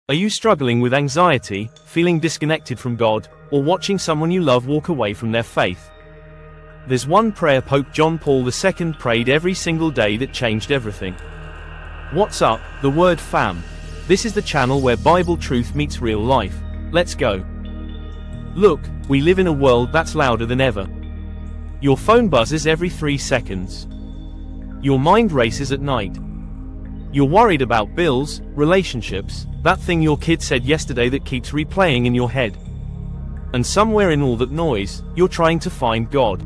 Are you struggling with anxiety, feeling disconnected from God, or watching someone you love walk away from their faith? There's one prayer Pope John Paul II prayed every single day that changed everything. What's up, the word fam? This is the channel where Bible truth meets real life. Let's go. Look, we live in a world that's louder than ever. Your phone buzzes every 3 seconds. Your mind races at night. You're worried about bills, relationships, that thing your kid said yesterday that keeps replaying in your head. And somewhere in all that noise, you're trying to find God.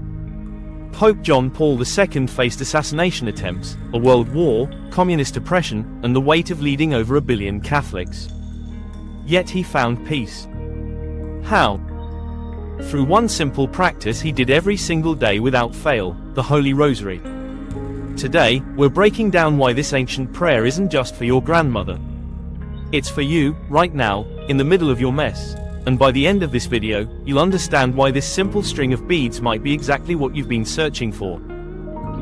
Pope John Paul II faced assassination attempts, a world war, communist oppression, and the weight of leading over 1 billion Catholics. Yet he found peace. How? Through one simple practice he did every single day without fail, the Holy Rosary. Today, we're breaking down why this ancient prayer isn't just for your grandmother. It's for you, right now, in the middle of your mess. And by the end of this video, you'll understand why this simple string of beads might be exactly what you've been searching for.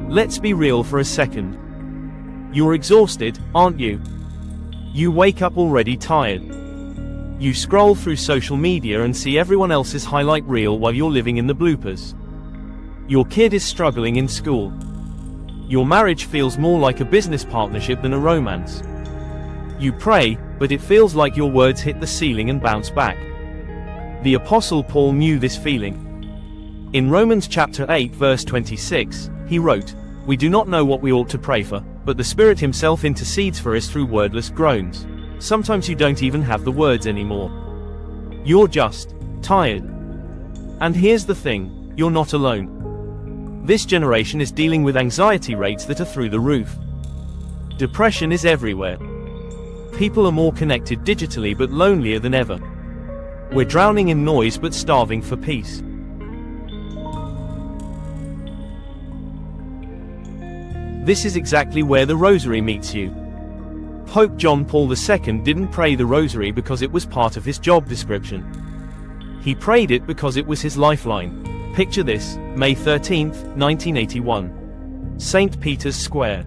Let's be real for a second. You're exhausted, aren't you? You wake up already tired. You scroll through social media and see everyone else's highlight reel while you're living in the bloopers. Your kid is struggling in school. Your marriage feels more like a business partnership than a romance. You pray, but it feels like your words hit the ceiling and bounce back. The Apostle Paul knew this feeling. In Romans chapter 8 verse 26, he wrote, "We do not know what we ought to pray for, but the Spirit himself intercedes for us through wordless groans." Sometimes you don't even have the words anymore. You're just tired. And here's the thing, you're not alone. This generation is dealing with anxiety rates that are through the roof. Depression is everywhere. People are more connected digitally but lonelier than ever. We're drowning in noise but starving for peace. This is exactly where the Rosary meets you. Pope John Paul II didn't pray the Rosary because it was part of his job description. He prayed it because it was his lifeline. Picture this, May 13, 1981. St. Peter's Square.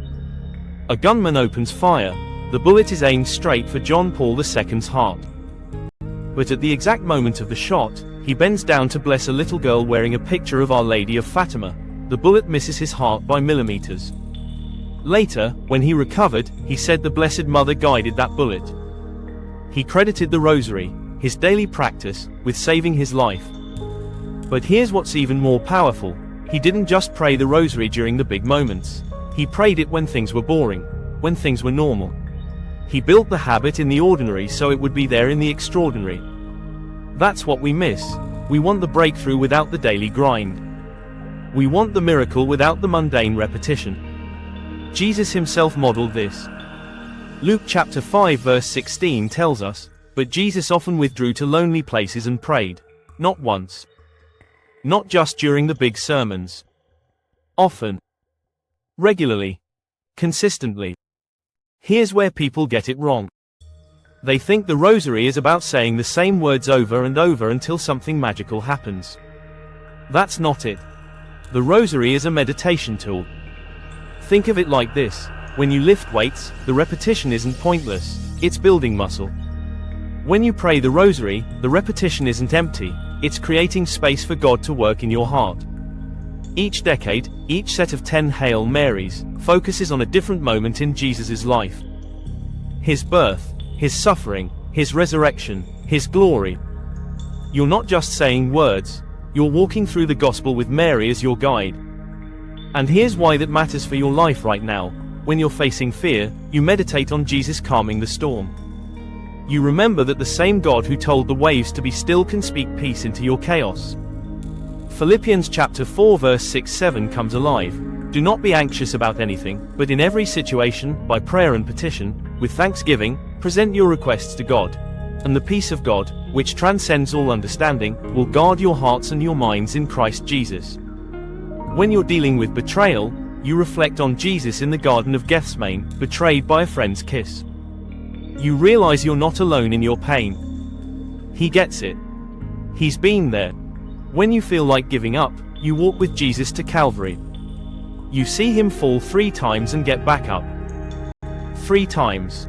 A gunman opens fire. The bullet is aimed straight for John Paul II's heart. But at the exact moment of the shot, he bends down to bless a little girl wearing a picture of Our Lady of Fatima. The bullet misses his heart by millimeters. Later, when he recovered, he said the Blessed Mother guided that bullet. He credited the Rosary, his daily practice, with saving his life. But here's what's even more powerful. He didn't just pray the Rosary during the big moments. He prayed it when things were boring, when things were normal. He built the habit in the ordinary so it would be there in the extraordinary. That's what we miss. We want the breakthrough without the daily grind. We want the miracle without the mundane repetition. Jesus himself modeled this. Luke chapter 5 verse 16 tells us, "But Jesus often withdrew to lonely places and prayed." Not once. Not just during the big sermons. Often. Regularly. Consistently. Here's where people get it wrong. They think the Rosary is about saying the same words over and over until something magical happens. That's not it. The Rosary is a meditation tool. Think of it like this. When you lift weights, the repetition isn't pointless, it's building muscle. When you pray the Rosary, the repetition isn't empty, it's creating space for God to work in your heart. Each decade, each set of 10 Hail Marys, focuses on a different moment in Jesus' life. His birth, his suffering, his resurrection, his glory. You're not just saying words, you're walking through the gospel with Mary as your guide. And here's why that matters for your life right now. When you're facing fear, you meditate on Jesus calming the storm. You remember that the same God who told the waves to be still can speak peace into your chaos. Philippians chapter 4 verse 6-7 comes alive. "Do not be anxious about anything, but in every situation, by prayer and petition, with thanksgiving, present your requests to God. And the peace of God, which transcends all understanding, will guard your hearts and your minds in Christ Jesus." When you're dealing with betrayal, you reflect on Jesus in the Garden of Gethsemane, betrayed by a friend's kiss. You realize you're not alone in your pain. He gets it. He's been there. When you feel like giving up, you walk with Jesus to Calvary. You see him fall 3 times and get back up. 3 times.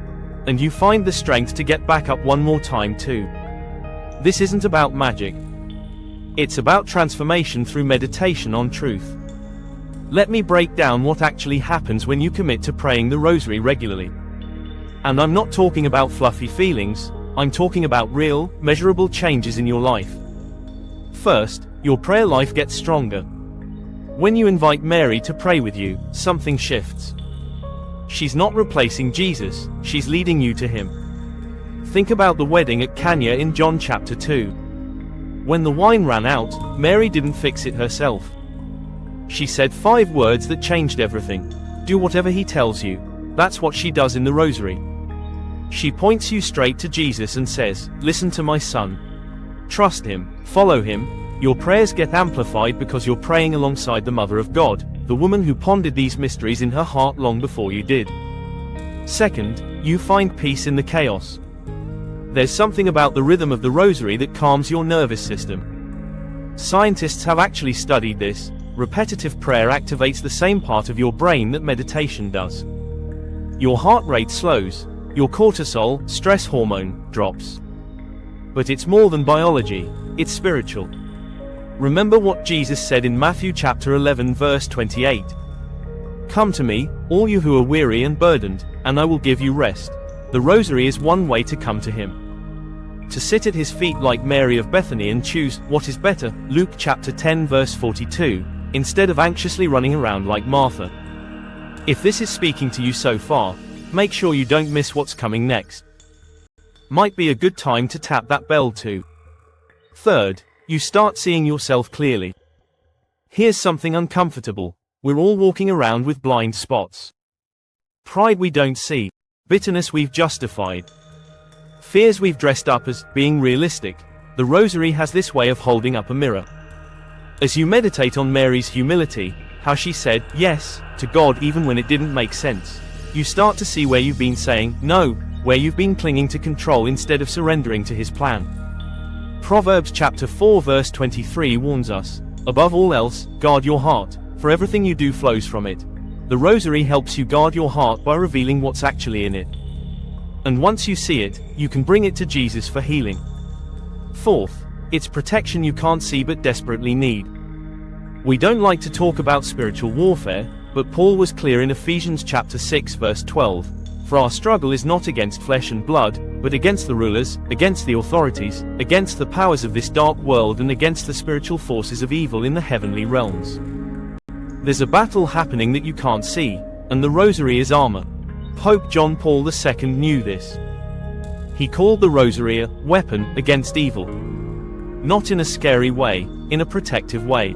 And you find the strength to get back up one more time too. This isn't about magic. It's about transformation through meditation on truth. Let me break down what actually happens when you commit to praying the Rosary regularly. And I'm not talking about fluffy feelings, I'm talking about real, measurable changes in your life. First, your prayer life gets stronger. When you invite Mary to pray with you, something shifts. She's not replacing Jesus, she's leading you to him. Think about the wedding at Cana in John chapter 2. When the wine ran out, Mary didn't fix it herself. She said 5 words that changed everything. Do whatever he tells you. That's what she does in the Rosary. She points you straight to Jesus and says, listen to my son. Trust him, follow him. Your prayers get amplified because you're praying alongside the Mother of God, the woman who pondered these mysteries in her heart long before you did. Second, you find peace in the chaos. There's something about the rhythm of the Rosary that calms your nervous system. Scientists have actually studied this. Repetitive prayer activates the same part of your brain that meditation does. Your heart rate slows, your cortisol, stress hormone, drops. But it's more than biology, it's spiritual. Remember what Jesus said in Matthew chapter 11 verse 28. Come to me, all you who are weary and burdened, and I will give you rest. The Rosary is one way to come to him. To sit at his feet like Mary of Bethany and choose what is better, Luke chapter 10 verse 42, instead of anxiously running around like Martha. If this is speaking to you so far, make sure you don't miss what's coming next. Might be a good time to tap that bell too. Third, you start seeing yourself clearly. Here's something uncomfortable. We're all walking around with blind spots. Pride we don't see. Bitterness we've justified. Fears we've dressed up as being realistic. The Rosary has this way of holding up a mirror. As you meditate on Mary's humility, how she said yes to God even when it didn't make sense, you start to see where you've been saying no, where you've been clinging to control instead of surrendering to his plan. Proverbs chapter 4 verse 23 warns us, above all else, guard your heart, for everything you do flows from it. The Rosary helps you guard your heart by revealing what's actually in it. And once you see it, you can bring it to Jesus for healing. Fourth, it's protection you can't see but desperately need. We don't like to talk about spiritual warfare, but Paul was clear in Ephesians chapter 6 verse 12, for our struggle is not against flesh and blood, but against the rulers, against the authorities, against the powers of this dark world and against the spiritual forces of evil in the heavenly realms. There's a battle happening that you can't see, and the Rosary is armor. Pope John Paul II knew this. He called the Rosary a weapon against evil. Not in a scary way, in a protective way.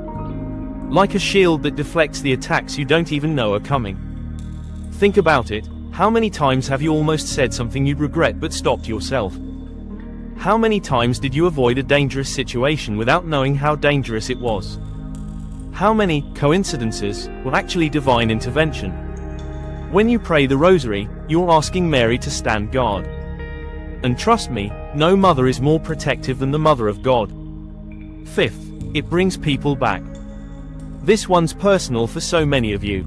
Like a shield that deflects the attacks you don't even know are coming. Think about it, how many times have you almost said something you'd regret but stopped yourself? How many times did you avoid a dangerous situation without knowing how dangerous it was? How many coincidences were actually divine intervention? When you pray the Rosary, you're asking Mary to stand guard. And trust me, no mother is more protective than the Mother of God. Fifth, it brings people back. This one's personal for so many of you.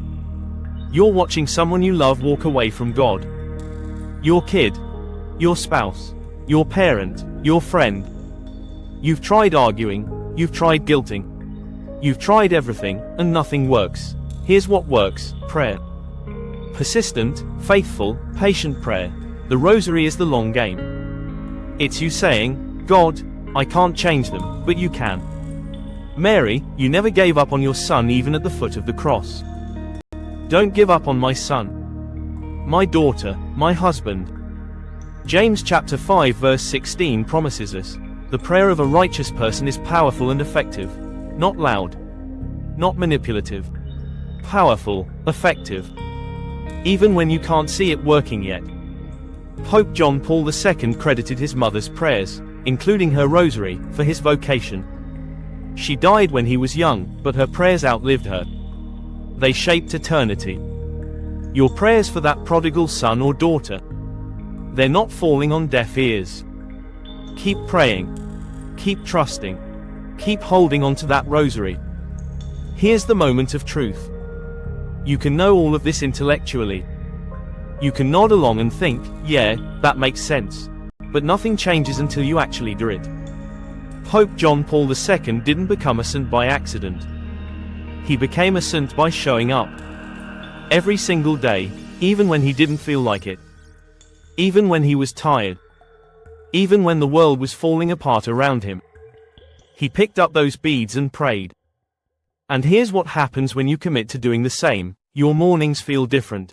You're watching someone you love walk away from God. Your kid, your spouse, your parent, your friend. You've tried arguing, you've tried guilting. You've tried everything, and nothing works. Here's what works: prayer. Persistent, faithful, patient prayer. The Rosary is the long game. It's you saying, God, I can't change them, but you can. Mary, you never gave up on your son even at the foot of the cross. Don't give up on my son, my daughter, my husband. James chapter 5 verse 16 promises us, the prayer of a righteous person is powerful and effective. Not loud. Not manipulative. Powerful, effective. Even when you can't see it working yet. Pope John Paul II credited his mother's prayers, including her Rosary, for his vocation. She died when he was young, but her prayers outlived her. They shaped eternity. Your prayers for that prodigal son or daughter, they're not falling on deaf ears. Keep praying. Keep trusting. Keep holding on to that Rosary. Here's the moment of truth. You can know all of this intellectually. You can nod along and think, yeah, that makes sense. But nothing changes until you actually do it. Pope John Paul II didn't become a saint by accident. He became a saint by showing up. Every single day, even when he didn't feel like it. Even when he was tired. Even when the world was falling apart around him. He picked up those beads and prayed. And here's what happens when you commit to doing the same: your mornings feel different.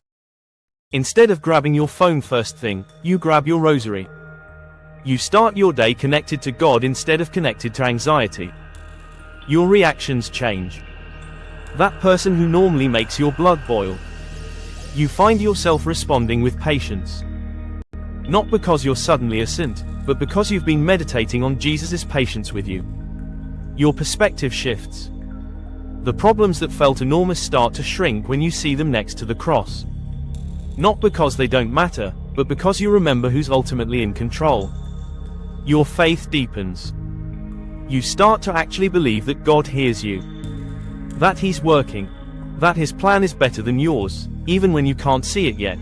Instead of grabbing your phone first thing, you grab your rosary. You start your day connected to God instead of connected to anxiety. Your reactions change. That person who normally makes your blood boil. You find yourself responding with patience. Not because you're suddenly a saint, but because you've been meditating on Jesus' patience with you. Your perspective shifts. The problems that felt enormous start to shrink when you see them next to the cross. Not because they don't matter, but because you remember who's ultimately in control. Your faith deepens. You start to actually believe that God hears you. That He's working. That His plan is better than yours, even when you can't see it yet.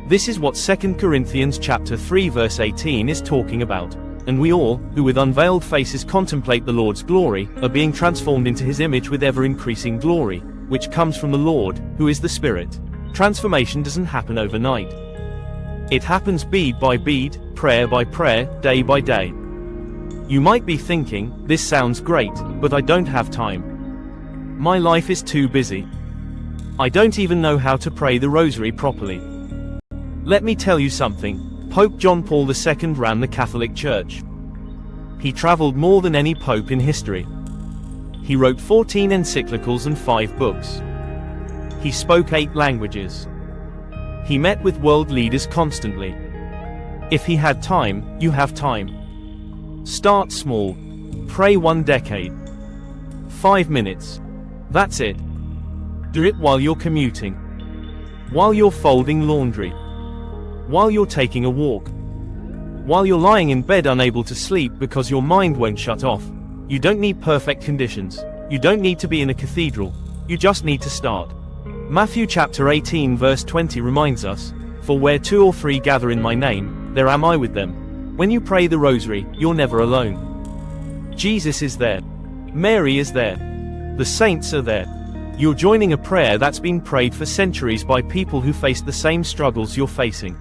This is what 2 Corinthians chapter 3 verse 18 is talking about. And we all, who with unveiled faces contemplate the Lord's glory, are being transformed into His image with ever-increasing glory, which comes from the Lord, who is the Spirit. Transformation doesn't happen overnight. It happens bead by bead, prayer by prayer, day by day. You might be thinking, this sounds great, but I don't have time. My life is too busy. I don't even know how to pray the rosary properly. Let me tell you something. Pope John Paul II ran the Catholic Church. He traveled more than any pope in history. He wrote 14 encyclicals and 5 books. He spoke 8 languages. He met with world leaders constantly. If he had time, you have time. Start small. Pray 1 decade. 5 minutes. That's it. Do it while you're commuting. While you're folding laundry. While you're taking a walk. While you're lying in bed unable to sleep because your mind won't shut off. You don't need perfect conditions. You don't need to be in a cathedral. You just need to start. Matthew chapter 18 verse 20 reminds us, "For where 2 or 3 gather in my name, there am I with them." When you pray the rosary, you're never alone. Jesus is there. Mary is there. The saints are there. You're joining a prayer that's been prayed for centuries by people who faced the same struggles you're facing.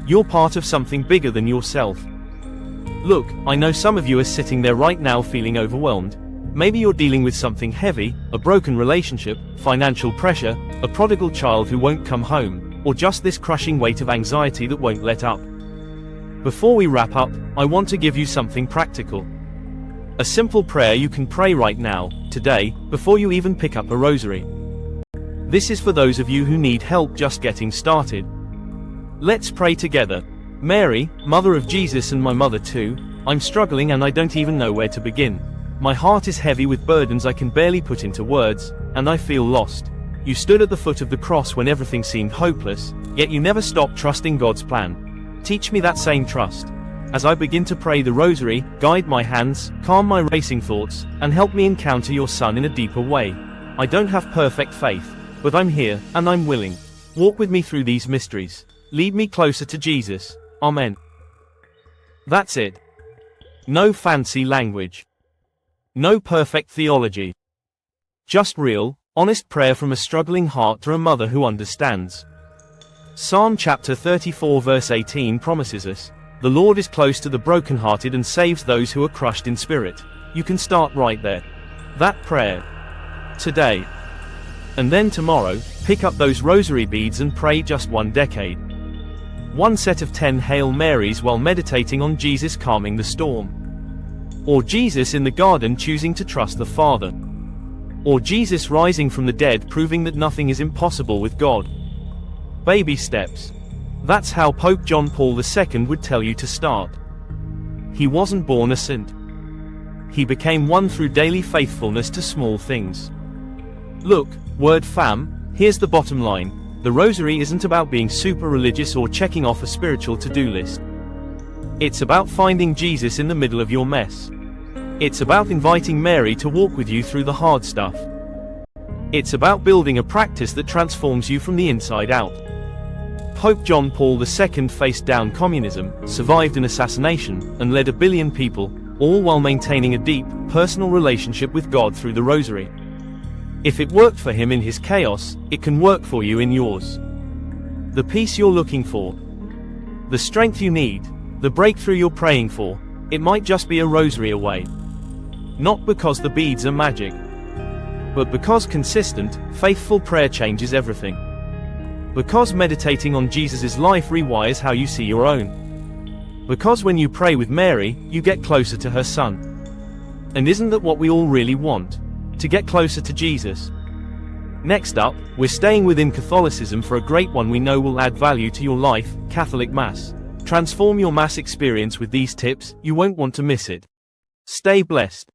You're part of something bigger than yourself. Look, I know some of you are sitting there right now feeling overwhelmed. Maybe you're dealing with something heavy, a broken relationship, financial pressure, a prodigal child who won't come home, or just this crushing weight of anxiety that won't let up. Before we wrap up, I want to give you something practical. A simple prayer you can pray right now, today, before you even pick up a rosary. This is for those of you who need help just getting started. Let's pray together. Mary, Mother of Jesus and my mother too, I'm struggling and I don't even know where to begin. My heart is heavy with burdens I can barely put into words, and I feel lost. You stood at the foot of the cross when everything seemed hopeless, yet you never stopped trusting God's plan. Teach me that same trust. As I begin to pray the rosary, guide my hands, calm my racing thoughts, and help me encounter your Son in a deeper way. I don't have perfect faith, but I'm here, and I'm willing. Walk with me through these mysteries. Lead me closer to Jesus. Amen. That's it. No fancy language. No perfect theology. Just real, honest prayer from a struggling heart to a mother who understands. Psalm chapter 34 verse 18 promises us, "The Lord is close to the brokenhearted and saves those who are crushed in spirit." You can start right there. That prayer. Today. And then tomorrow, pick up those rosary beads and pray just 1 decade. 1 set of 10 Hail Marys while meditating on Jesus calming the storm. Or Jesus in the garden choosing to trust the Father. Or Jesus rising from the dead proving that nothing is impossible with God. Baby steps. That's how Pope John Paul II would tell you to start. He wasn't born a saint. He became one through daily faithfulness to small things. Look, word fam, here's the bottom line. The rosary isn't about being super religious or checking off a spiritual to-do list. It's about finding Jesus in the middle of your mess. It's about inviting Mary to walk with you through the hard stuff. It's about building a practice that transforms you from the inside out. Pope John Paul II faced down communism, survived an assassination, and led 1 billion people, all while maintaining a deep, personal relationship with God through the Rosary. If it worked for him in his chaos, it can work for you in yours. The peace you're looking for, the strength you need, the breakthrough you're praying for, it might just be a rosary away. Not because the beads are magic, but because consistent, faithful prayer changes everything. Because meditating on Jesus' life rewires how you see your own. Because when you pray with Mary, you get closer to her Son. And isn't that what we all really want? To get closer to Jesus? Next up, we're staying within Catholicism for a great one we know will add value to your life, Catholic Mass. Transform your Mass experience with these tips, you won't want to miss it. Stay blessed.